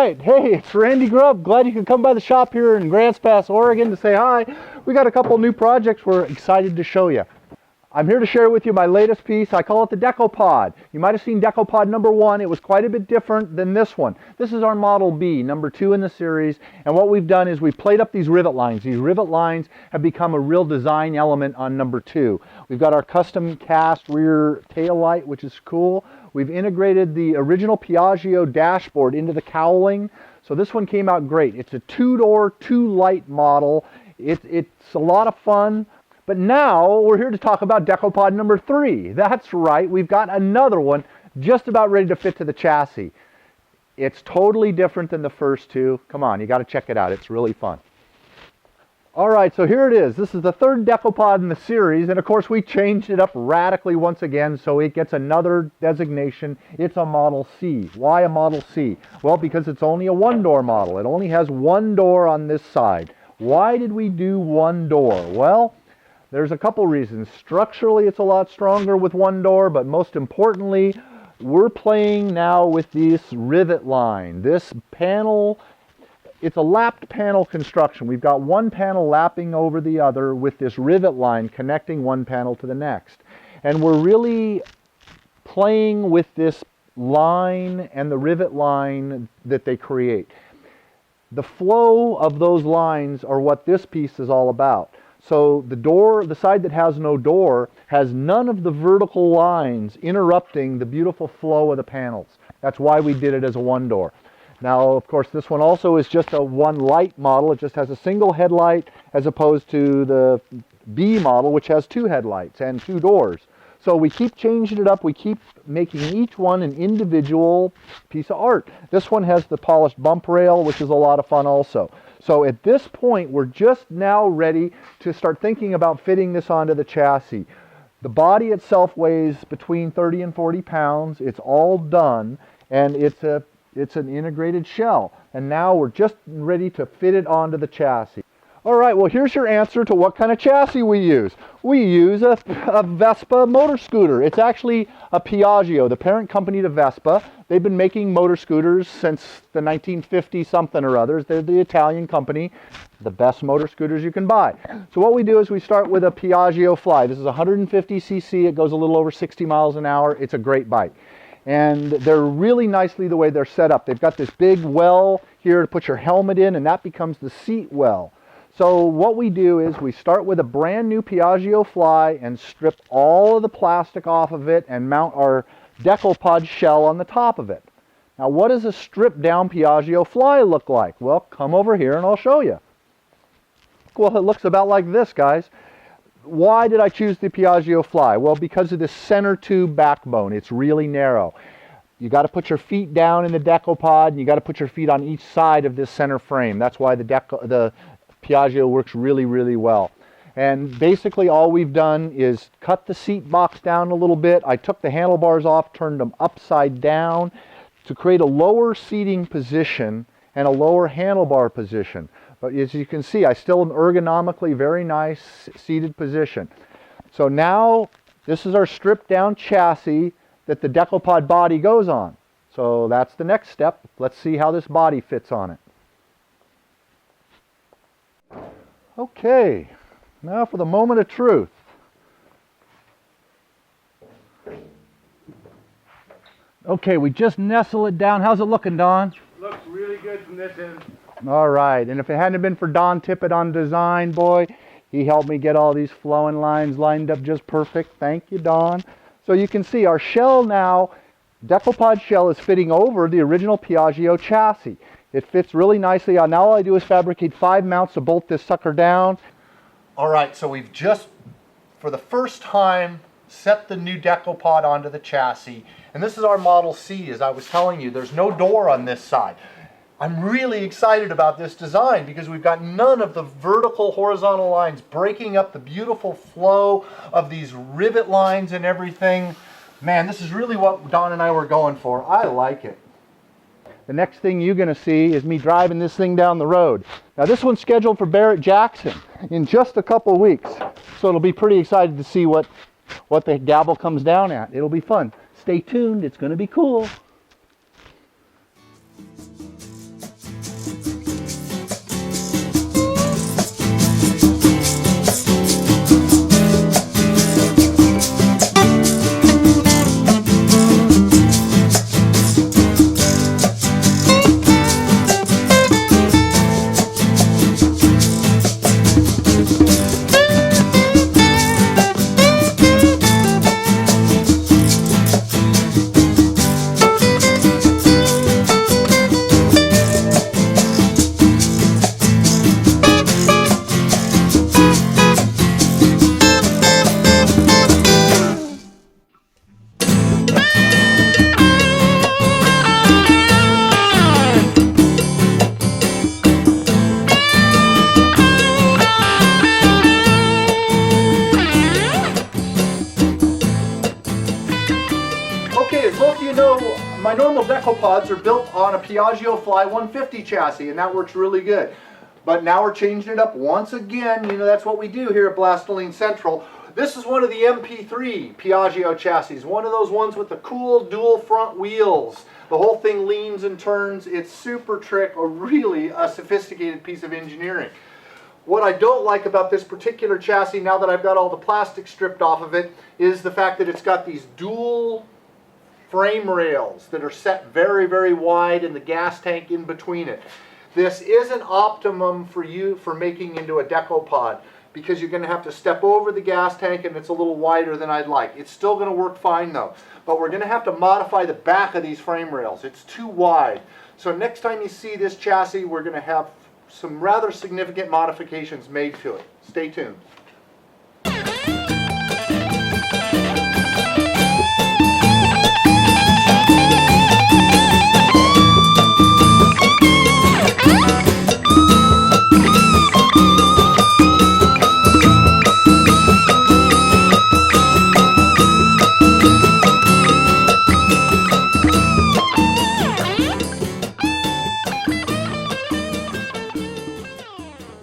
right. Hey, it's Randy Grubb. Glad you could come by the shop here in Grants Pass, Oregon to say hi. We got a couple new projects we're excited to show you. I'm here to share with you my latest piece. I call it the Decopod. You might have seen Decopod number 1. It was quite a bit different than this one. This is our Model B, number 2 in the series. And what we've done is we've played up these rivet lines. These rivet lines have become a real design element on number 2. We've got our custom cast rear tail light, which is cool. We've integrated the original Piaggio dashboard into the cowling. So this one came out great. It's a 2-door, 2-light model. It's a lot of fun. But now we're here to talk about Decopod number 3. That's right, we've got another one just about ready to fit to the chassis. It's totally different than the first two. Come on, you got to check it out. It's really fun. All right, so here it is. This is the third Decopod in the series, and of course we changed it up radically once again, so it gets another designation. It's a Model C. Why a Model C? Well, because it's only a 1-door model. It only has 1 door on this side. Why did we do 1 door? Well, there's a couple reasons. Structurally, it's a lot stronger with 1 door, but most importantly, we're playing now with this rivet line. This panel, it's a lapped panel construction. We've got 1 panel lapping over the other with this rivet line connecting 1 panel to the next. And we're really playing with this line and the rivet line that they create. The flow of those lines are what this piece is all about. So the door, the side that has no door, has none of the vertical lines interrupting the beautiful flow of the panels. That's why we did it as a 1 door. Now, of course, this one also is just a 1 light model. It just has a single headlight as opposed to the B model, which has 2 headlights and 2 doors. So we keep changing it up. We keep making each one an individual piece of art. This one has the polished bump rail, which is a lot of fun also. So at this point, we're just now ready to start thinking about fitting this onto the chassis. The body itself weighs between 30 and 40 pounds. It's all done, and it's an integrated shell. And now we're just ready to fit it onto the chassis. All right, well, here's your answer to what kind of chassis we use. We use a Vespa motor scooter. It's actually a Piaggio, the parent company to Vespa. They've been making motor scooters since the 1950-something or others. They're the Italian company, the best motor scooters you can buy. So what we do is we start with a Piaggio Fly. This is 150cc. It goes a little over 60 miles an hour. It's a great bike. And they're really nicely the way they're set up. They've got this big well here to put your helmet in, and that becomes the seat well. So what we do is we start with a brand new Piaggio Fly and strip all of the plastic off of it and mount our Decopod shell on the top of it. Now, what does a stripped down Piaggio Fly look like? Well, come over here and I'll show you. Well, it looks about like this, guys. Why did I choose the Piaggio Fly? Well, because of the center tube backbone. It's really narrow. You got to put your feet down in the Decopod, and you got to put your feet on each side of this center frame. That's why the Piaggio works really, really well. And basically all we've done is cut the seat box down a little bit. I took the handlebars off, turned them upside down to create a lower seating position and a lower handlebar position. But as you can see, I still am ergonomically very nice seated position. So now this is our stripped down chassis that the Decopod body goes on. So that's the next step. Let's see how this body fits on it. Okay, now for the moment of truth. Okay, we just nestle it down. How's it looking, Don? Looks really good from this end. All right, and if it hadn't been for Don Tippett on design, boy, he helped me get all these flowing lines lined up just perfect. Thank you, Don. So you can see our shell now, Decopod shell, is fitting over the original Piaggio chassis. It fits really nicely. Now all I do is fabricate 5 mounts to bolt this sucker down. All right, so we've just, for the first time, set the new Decopod onto the chassis. And this is our Model C, as I was telling you. There's no door on this side. I'm really excited about this design because we've got none of the vertical horizontal lines breaking up the beautiful flow of these rivet lines and everything. Man, this is really what Don and I were going for. I like it. The next thing you're going to see is me driving this thing down the road. Now this one's scheduled for Barrett-Jackson in just a couple weeks. So it'll be pretty excited to see what the gavel comes down at. It'll be fun. Stay tuned. It's going to be cool. Decopods are built on a Piaggio Fly 150 chassis, and that works really good. But now we're changing it up once again. You know, that's what we do here at Blastoline Central. This is one of the MP3 Piaggio chassis, one of those ones with the cool dual front wheels. The whole thing leans and turns. It's super trick, or really a sophisticated piece of engineering. What I don't like about this particular chassis, now that I've got all the plastic stripped off of it, is the fact that it's got these dual frame rails that are set very, very wide and the gas tank in between it. This isn't optimum for you for making into a Decopod, because you're going to have to step over the gas tank and it's a little wider than I'd like. It's still going to work fine though, but we're going to have to modify the back of these frame rails. It's too wide. So next time you see this chassis, we're going to have some rather significant modifications made to it. Stay tuned.